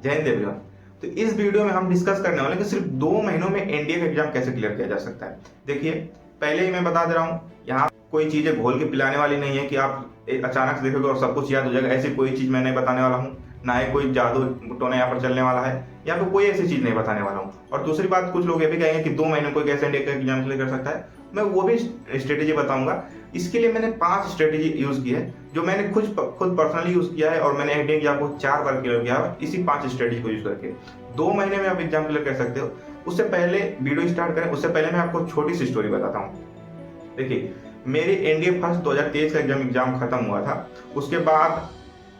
जय हिंद एवरीवन। तो इस वीडियो में हम डिस्कस करने वाले हैं कि सिर्फ 2 महीनों में एनडीए का एग्जाम कैसे क्लियर किया जा सकता है। देखिए, पहले ही मैं बता दे रहा हूँ, यहाँ कोई चीजें घोल के पिलाने वाली नहीं है कि आप अचानक से देखोगे और सब कुछ याद हो जाएगा। ऐसी कोई चीज मैं नहीं बताने वाला हूँ, ना ही कोई जादू टोना यहाँ पर चलने वाला है, या फिर कोई ऐसी चीज नहीं बताने वाला हूँ। और दूसरी बात, कुछ लोग ये भी कहेंगे कि 2 महीने कोई कैसे एनडीए का एग्जाम क्लियर कर सकता है, मैं वो भी स्ट्रेटेजी बताऊंगा। इसके लिए मैंने 5 स्ट्रेटेजी यूज की है जो मैंने खुद पर्सनली यूज किया है, और मैंने एनडीए एग्जाम को 4 बार क्लियर किया है इसी 5 स्ट्रेटेजी को यूज करके। 2 महीने में आप एग्जाम क्लियर कर सकते हो। उससे पहले वीडियो स्टार्ट करें उससे पहले मैं आपको छोटी सी स्टोरी बताता हूँ। देखिए, मेरी एनडीए फर्स्ट 2023 का एग्जाम खत्म हुआ था। उसके बाद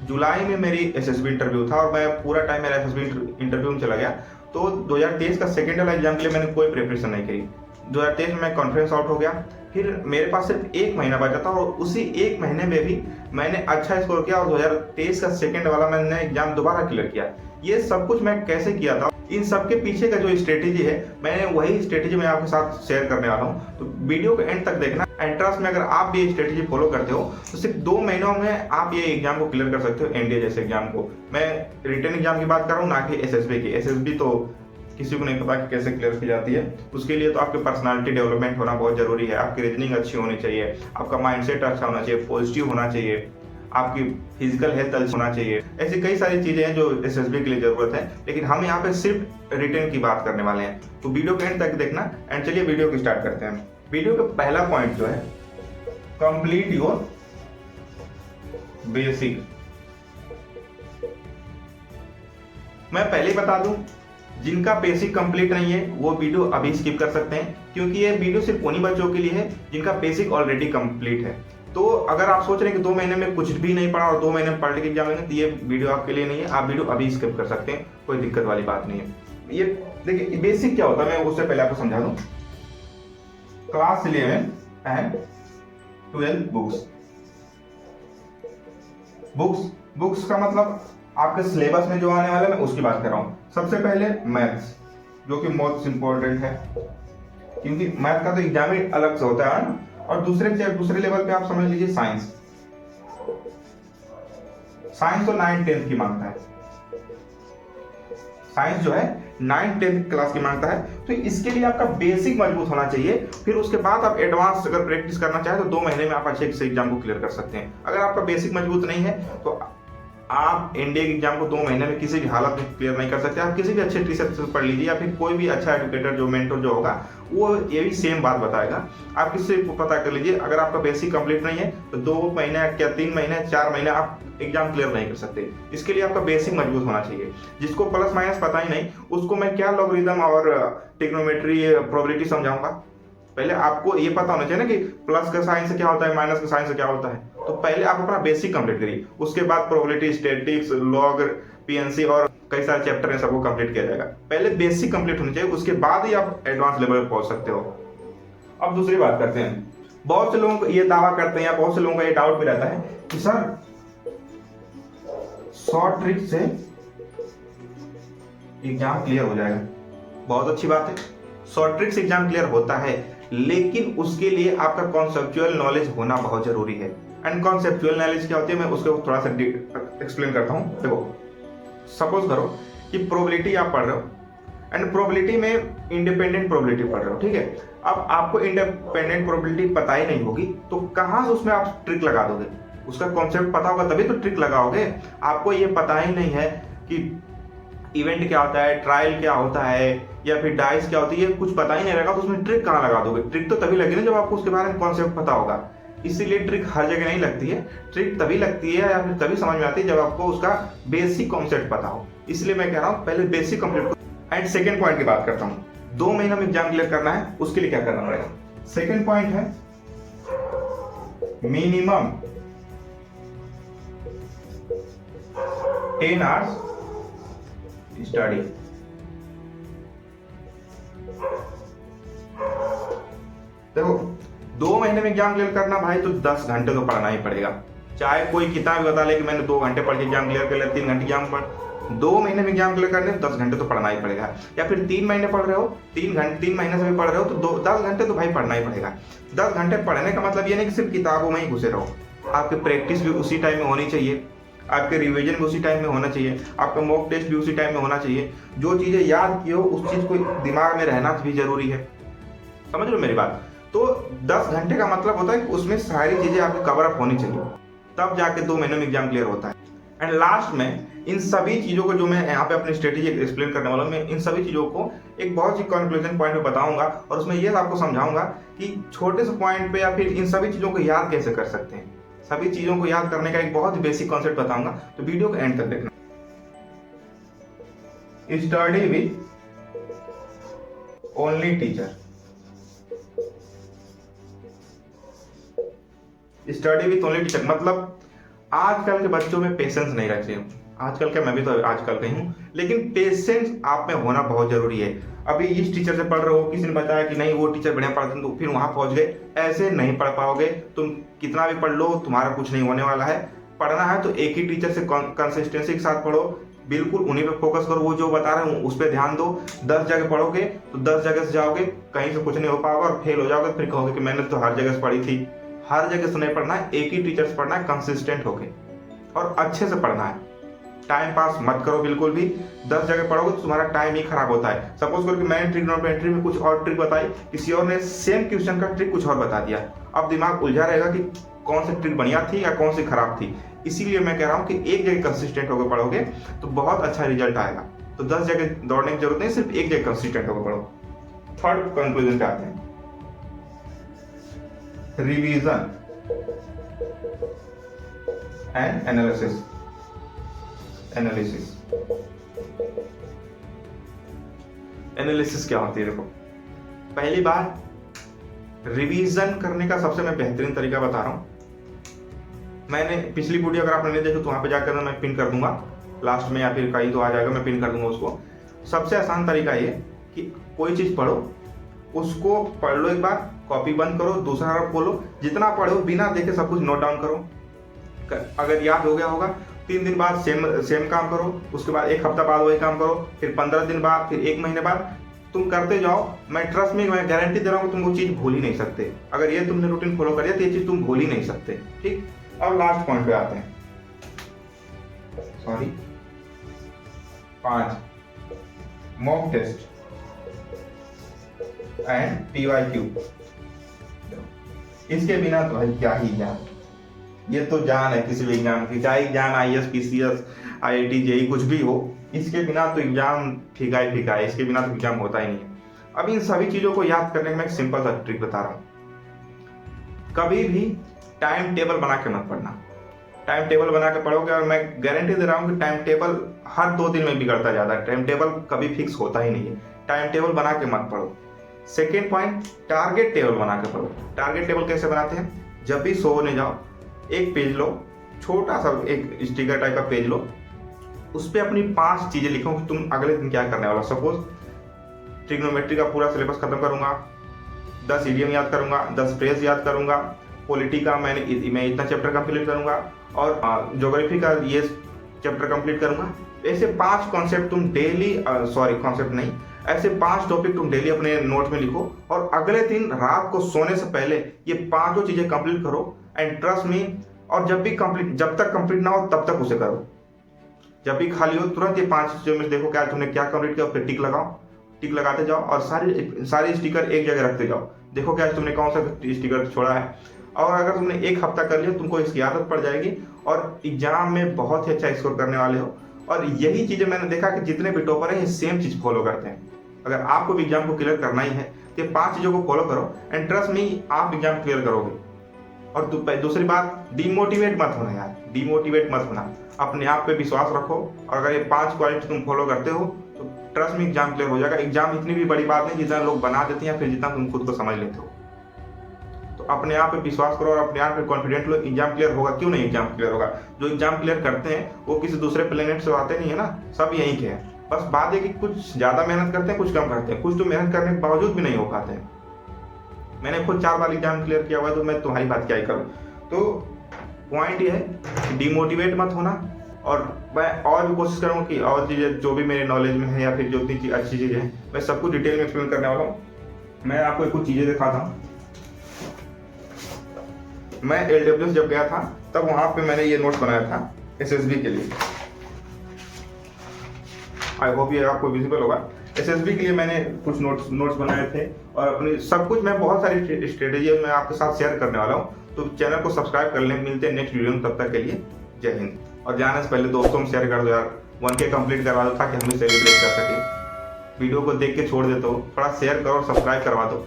जुलाई में मेरी एसएसबी इंटरव्यू था और मैं पूरा टाइम मेरा एसएसबी इंटरव्यू में चला गया। तो 2023 का सेकेंड वाला एग्जाम के लिए मैंने कोई प्रिपरेशन नहीं करी। 2023 में मैं कॉन्फ्रेंस आउट हो गया। फिर मेरे पास सिर्फ 1 महीना बचा था और उसी 1 महीने में भी मैंने अच्छा स्कोर किया और 2023 का सेकेंड वाला मैंने एग्जाम दोबारा क्लियर किया। ये सब कुछ मैं कैसे किया था, इन सब के पीछे का जो स्ट्रेटेजी है, मैंने वही स्ट्रेटेजी मैं आपके साथ शेयर करने वाला हूँ। तो वीडियो के एंड तक देखना। एंट्रेंस में अगर आप भी ये स्ट्रेटेजी फॉलो करते हो तो सिर्फ 2 महीनों में आप ये एग्जाम को क्लियर कर सकते हो, एनडीए जैसे एग्जाम को। मैं रिटन एग्जाम की बात कर रहा हूँ, ना कि एसएसबी की। एसएसबी तो किसी को नहीं पता कि कैसे क्लियर की जाती है। उसके लिए तो आपकी पर्सनालिटी डेवलपमेंट होना बहुत जरूरी है, आपकी रीजनिंग अच्छी होनी चाहिए, आपका माइंडसेट अच्छा होना चाहिए, पॉजिटिव होना चाहिए, आपकी फिजिकल हेल्थ अच्छी होना चाहिए। ऐसी कई सारी चीजें हैं जो एसएसबी के लिए जरूरत है, लेकिन हम यहाँ पे सिर्फ रिटन की बात करने वाले हैं। तो वीडियो के एंड तक देखना। एंड चलिए वीडियो को स्टार्ट करते हैं। वीडियो का पहला पॉइंट जो है, कंप्लीट योर बेसिक। मैं पहले ही बता दूं, जिनका बेसिक कंप्लीट नहीं है वो वीडियो अभी स्किप कर सकते हैं, क्योंकि ये वीडियो सिर्फ उन्हीं बच्चों के लिए है जिनका बेसिक ऑलरेडी कंप्लीट है। तो अगर आप सोच रहे हैं कि 2 महीने में कुछ भी नहीं पढ़ा और 2 महीने में पढ़ के एग्जाम लेंगे, तो ये वीडियो आपके लिए नहीं है। आप वीडियो अभी स्किप कर सकते हैं, कोई दिक्कत वाली बात नहीं है। ये देखिए, बेसिक क्या होता है मैं उससे पहले आपको समझा दूं। क्लास 11 एंड 12 बुक्स का मतलब आपके सिलेबस में जो आने वाला है मैं उसकी बात कर रहा हूँ। सबसे पहले मैथ्स, जो कि मोस्ट इंपॉर्टेंट है, क्योंकि मैथ का तो एग्जाम ही अलग से होता है। और दूसरे लेवल पे आप समझ लीजिए साइंस तो 9th-10th की मांगता है। साइंस जो है 9th-10th क्लास की मांगता है। तो इसके लिए आपका बेसिक मजबूत होना चाहिए। फिर उसके बाद आप एडवांस अगर प्रैक्टिस करना चाहें तो 2 महीने में आप अच्छे से एग्जाम को क्लियर कर सकते हैं। अगर आपका बेसिक मजबूत नहीं है तो आप एनडीए एग्जाम को 2 महीने में किसी भी हालत में क्लियर नहीं कर सकते। आप किसी भी अच्छे टीचर से पढ़ लीजिए, या फिर कोई भी अच्छा एजुकेटर जो मेंटर जो होगा वो ये भी सेम बात बताएगा। आप किससे पता कर लीजिए। अगर आपका बेसिक कंप्लीट नहीं है तो 2 महीने क्या 3 महीने 4 महीने आप एग्जाम क्लियर नहीं कर सकते। इसके लिए आपका बेसिक मजबूत होना चाहिए। जिसको प्लस माइनस पता ही नहीं, उसको मैं क्या लॉगरिथम और ट्रिग्नोमेट्री प्रोबेबिलिटी समझाऊंगा। पहले आपको ये पता होना चाहिए ना कि प्लस का साइन से क्या होता है, माइनस का साइन से क्या होता है। तो पहले आप अपना बेसिक कंप्लीट करिए, उसके बाद प्रोबेबिलिटी, स्टैटिस्टिक्स, लॉग, पीएनसी और कई सारे चैप्टर हैं, सबको कंप्लीट किया जाएगा। पहले बेसिक कंप्लीट होनी चाहिए, उसके बाद ही आप एडवांस लेवल पर पहुंच सकते हो। अब दूसरी बात करते हैं। बहुत से लोग ये दावा करते हैं, या बहुत से लोगों का ये डाउट भी रहता है कि सर शॉर्ट ट्रिक से एग्जाम क्लियर हो जाएगा। बहुत अच्छी बात है, शॉर्ट ट्रिक से एग्जाम क्लियर होता है, लेकिन उसके लिए आपका कॉन्सेप्चुअल नॉलेज होना बहुत जरूरी है। एंड कॉन्सेप्चुअल नॉलेज क्या होती है मैं उसको थोड़ा सा एक्सप्लेन करता हूँ। देखो, सपोज करो कि प्रोबेबिलिटी आप पढ़ रहे हो, एंड प्रोबेबिलिटी में इंडिपेंडेंट प्रोबेबिलिटी पढ़ रहे हो, ठीक है। अब आपको इंडिपेंडेंट प्रोबेबिलिटी पता ही नहीं होगी तो कहाँ से उसमें आप ट्रिक लगा दोगे। उसका कॉन्सेप्ट पता होगा तभी तो ट्रिक लगाओगे। आपको ये पता ही नहीं है कि इवेंट क्या होता है, ट्रायल क्या होता है, या फिर डाइस क्या होती है, कुछ पता ही नहीं रहेगा तो उसमें ट्रिक कहाँ लगा दोगे। ट्रिक तो तभी लगी ना जब आपको उसके बारे में कॉन्सेप्ट पता होगा। इसीलिए ट्रिक हर जगह नहीं लगती है। ट्रिक तभी लगती है या फिर तभी समझ में आती है जब आपको उसका बेसिक कॉन्सेप्ट पता हो। इसलिए मैं कह रहा हूँ पहले बेसिक कंप्लीट करो। एंड सेकेंड पॉइंट की बात करता हूँ, 2 महीने में एग्जाम क्लियर करना है, उसके लिए क्या करना पड़ेगा। सेकेंड पॉइंट है मिनिमम 10 आवर्स स्टडी। देखो, 2 महीने में एग्जाम क्लियर करना भाई तो 10 घंटे तो पढ़ना ही पड़ेगा। चाहे कोई किताब बता ले कि मैंने 2 घंटे पढ़ के एग्जाम क्लियर कर लिया, 3 घंटे एग्जाम पढ़, 2 महीने में एग्जाम क्लियर करने 10 घंटे तो पढ़ना ही पड़ेगा। या फिर 3 महीने पढ़ रहे हो, 3 महीने से भी पढ़ रहे हो तो 10 घंटे तो भाई पढ़ना ही पड़ेगा। 10 घंटे पढ़ने का मतलब ये नहीं कि सिर्फ किताबों में ही घुसे रहो, आपकी प्रैक्टिस भी उसी टाइम में होनी चाहिए। आपके रिवीजन भी उसी टाइम में होना चाहिए, आपका मॉक टेस्ट भी उसी टाइम में होना चाहिए। जो चीज़ें याद की हो उस चीज़ को दिमाग में रहना भी जरूरी है। समझ लो मेरी बात। तो 10 घंटे का मतलब होता है कि उसमें सारी चीज़ें आपकी कवर अप होनी चाहिए, तब जाके 2 महीनों में एग्जाम क्लियर होता है। एंड लास्ट में इन सभी चीज़ों को जो मैं यहाँ पे अपनी स्ट्रेटेजी एक्सप्लेन करने वाला हूँ, मैं इन सभी चीज़ों को एक बहुत ही कंक्लूजन पॉइंट पे बताऊंगा और उसमें ये आपको समझाऊंगा कि छोटे से पॉइंट पे या फिर इन सभी चीज़ों को याद कैसे कर सकते हैं। सभी चीज़ों को याद करने का एक बहुत ही बेसिक कॉन्सेप्ट बताऊंगा, तो वीडियो को एंड तक देखना। Study with only teacher. Study with only teacher मतलब आजकल के बच्चों में पेशेंस नहीं रखते। आजकल के, मैं भी तो आजकल का ही हूँ, लेकिन पेशेंस आप में होना बहुत जरूरी है। अभी इस टीचर से पढ़ रहे हो, किसी ने बताया कि नहीं वो टीचर बढ़िया पढ़ाते हैं, तो फिर वहां पहुंच गए, ऐसे नहीं पढ़ पाओगे। तुम कितना भी पढ़ लो तुम्हारा कुछ नहीं होने वाला है। पढ़ना है तो एक ही टीचर से कंसिस्टेंसी के साथ पढ़ो, बिल्कुल उन्हीं पे फोकस करो, वो जो बता रहे हैं उस पर ध्यान दो। 10 जगह पढ़ोगे तो 10 जगह से जाओगे, कहीं से कुछ नहीं हो पाओगे और फेल हो जाओगे, फिर कहोगे कि मैंने तो हर जगह से पढ़ी थी। हर जगह से नहीं पढ़ना है, एक ही टीचर से पढ़ना है, कंसिस्टेंट होके और अच्छे से पढ़ना है। टाइम पास मत करो बिल्कुल भी। 10 जगह पढ़ोगे तो तुम्हारा टाइम ही खराब होता है। सपोज करो कि मैंने ट्रिग्नोमेट्री में कुछ और ट्रिक बताई, किसी और ने सेम क्वेश्चन का ट्रिक कुछ और बता दिया, अब दिमाग उलझा रहेगा कि कौन सी ट्रिक बढ़िया थी या कौन सी खराब थी। इसीलिए मैं कह रहा हूँ कि एक जगह कंसिस्टेंट होकर पढ़ोगे तो बहुत अच्छा रिजल्ट आएगा। तो 10 जगह दौड़ने की जरूरत नहीं, सिर्फ एक जगह कंसिस्टेंट होकर पढ़ो। थर्ड कंक्लूजन पे आते हैं, रिवीजन एंड एनालिसिस। एनालिसिस क्या होती है? देखो, पहली बात, रिवीजन करने का सबसे मैं बेहतरीन तरीका बता रहा हूं। मैंने पिछली वीडियो अगर आपने नहीं देखी तो वहां पे जाकर मैं पिन कर दूंगा लास्ट में, या फिर कहीं तो आ जाएगा, मैं पिन कर दूंगा उसको। सबसे आसान तरीका ये कि कोई चीज पढ़ो, उसको पढ़ लो एक बार, कॉपी बंद करो, दूसरा तरफ खोलो, जितना पढ़ो बिना देखे सब कुछ नोट डाउन करो। अगर याद हो गया होगा, 3 दिन बाद सेम काम करो, उसके बाद 1 हफ्ता बाद वही काम करो, फिर 15 दिन बाद, फिर 1 महीने बाद, तुम करते जाओ। मैं ट्रस्ट में, मैं गारंटी दे रहा हूँ तुम वो चीज भूल ही नहीं सकते। अगर ये तुमने रूटीन फॉलो कर लिया तो ये चीज तुम भूल ही नहीं सकते। ठीक, अब लास्ट पॉइंट पे आते हैं, sorry 5, mock test and PYQ। इसके बिना तो भाई क्या ही जान, ये तो जान है किसी भी एग्जाम की, चाहे exam IAS PCS IIT JEE कुछ भी हो, इसके बिना तो एग्जाम फीका ही फीका है, इसके बिना तो एग्जाम होता ही नहीं है। अब इन सभी चीजों को याद करने का मैं एक सिंपल सा ट्रिक बता रहा हूँ। कभी भी टाइम टेबल बना के मत पढ़ना। टाइम टेबल बना के पढ़ोगे, और मैं गारंटी दे रहा हूँ कि टाइम टेबल हर 2 दिन में बिगड़ता जाता है। टाइम टेबल कभी फिक्स होता ही नहीं है। टाइम टेबल बना के मत पढ़ो। सेकेंड पॉइंट, टारगेट टेबल बना के पढ़ो। टारगेट टेबल कैसे बनाते हैं? जब भी सोने जाओ, एक पेज लो, छोटा सा एक स्टिकर टाइप का पेज लो, उस पर अपनी 5 चीजें लिखो कि तुम अगले दिन क्या करने वाला। सपोज ट्रिग्नोमेट्री का पूरा सिलेबस खत्म करूंगा, 10 इडियम याद करूंगा, 10 फ्रेज याद करूंगा, पॉलिटी का मैं इतना चैप्टर कंप्लीट करूंगा, और ज्योग्राफी का ये चैप्टर कंप्लीट करूंगा। ऐसे 5 कॉन्सेप्ट तुम डेली, कॉन्सेप्ट नहीं, ऐसे 5 टॉपिक तुम डेली अपने नोट में लिखो, और अगले दिन रात को सोने से पहले ये 5 चीजें कंप्लीट करो। एंड ट्रस्ट मी, और जब तक कंप्लीट ना हो तब तक उसे करो। जब भी खाली हो तुरंत ये 5 चीजों में देखो क्या तुमने क्या कंप्लीट किया, फिर टिक लगाओ, टिक लगाते जाओ, और सारे स्टिकर एक जगह रखते जाओ। देखो क्या तुमने कौन सा स्टिकर छोड़ा है। और अगर तुमने 1 हफ्ता कर लिया, तुमको इसकी आदत पड़ जाएगी और एग्जाम में बहुत ही अच्छा स्कोर करने वाले हो। और यही चीजें मैंने देखा कि जितने भी टॉपर हैं ये सेम चीज फॉलो करते हैं। अगर आपको भी एग्जाम को क्लियर करना ही है तो ये 5 चीजों को फॉलो करो, एंड ट्रस्ट मी, आप एग्जाम क्लियर करोगे। और दूसरी बात, डिमोटिवेट मत होना यार, डिमोटिवेट मत होना, अपने आप पे विश्वास रखो। और अगर ये 5 क्वालिटी तुम फॉलो करते हो तो ट्रस्ट में एग्जाम क्लियर हो जाएगा। एग्जाम इतनी भी बड़ी बात नहीं जितना लोग बना देते हैं, फिर जितना तुम खुद को समझ लेते हो। तो अपने आप पे विश्वास करो और अपने आप पे कॉन्फिडेंट लो, एग्जाम क्लियर होगा। क्यों नहीं एग्जाम क्लियर होगा? जो एग्जाम क्लियर करते हैं वो किसी दूसरे प्लेनेट से आते नहीं है ना, सब यहीं के हैं। बस बात है कि कुछ ज्यादा मेहनत करते हैं, कुछ कम करते हैं, कुछ तो मेहनत करने के बावजूद भी नहीं हो पाते हैं। मैंने खुद 4 बार एग्जाम क्लियर किया हुआ है, तो मैं तुम्हारी बात क्या ही करूँ। तो पॉइंट ये है कि डिमोटिवेट मत होना, और मैं और भी कोशिश करूँगा कि और चीज़ें जो भी मेरे नॉलेज में है या फिर जो इतनी अच्छी चीज़ें हैं, मैं सब कुछ डिटेल में एक्सप्लेन करने वाला हूँ। मैं आपको कुछ चीज़ें दिखाता हूँ। मैं LWS जब गया था तब वहाँ पे मैंने ये नोट्स बनाया था। एसएसबी के लिए। आई होप ये आपको विजिबल होगा। एसएसबी के लिए मैंने कुछ नोट्स बनाए थे और अपनी सब कुछ मैं बहुत सारी स्ट्रेटेजी मैं आपके साथ शेयर करने वाला हूँ। तो चैनल को सब्सक्राइब कर लें। मिलते हैं नेक्स्ट वीडियो में, तब तक के लिए जय हिंद। और जाने से पहले दोस्तों में शेयर कर दो यार, 1K कंप्लीट करवा दो ताकि हम भी सेलिब्रेट कर सकें। वीडियो को देख के छोड़ देते हो, थोड़ा शेयर करो और सब्सक्राइब करवा दो।